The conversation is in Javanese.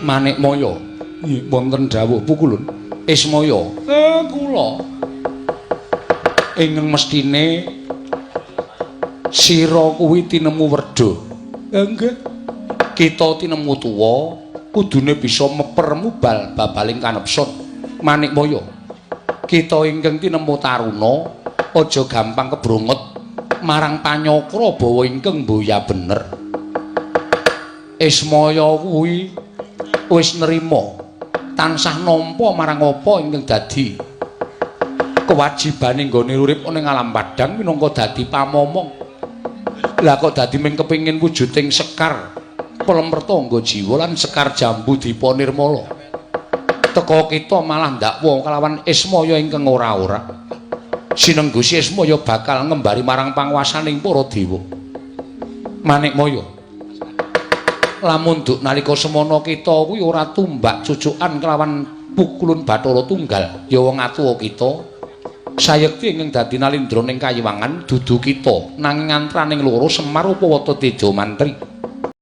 Manikmaya. Nggih, wonten dawuh pukulun. Ismaya. Kula. Ingkang mestine sira kuwi tinemu werda. Nggih. Kita tinemu tuwa kudune bisa mepermubal babaling kanepson. Manikmaya. Kita ingkang tinemu taruna aja gampang kebronget marang panyakra bawa ingkang mboya bener. Ismaya kuwi wis nerima tansah nampa marang apa ingkang dadi kewajibane nggone urip ning alam padang minangka dadi pamomong. Lah kok dadi mung kepengin wujuding sekar pelempertangga jiwa lan sekar jambu dipa nirmala. Teka kita malah ndakwa kelawan Ismaya ingkang ora-ora. Sinenggusi Ismaya bakal ngembari marang panguwasaning para dewa. Manikmaya. Lamun nduk nalika semana kita kuwi ora tumbak cucukan kelawan pukulun Bathara Tunggal, ya wong atuwa kita. Sayekti ingkang dadi nalindra ning kayiwangan dudu kita, nanging antraning loro Semar Upawata Teja Mantri.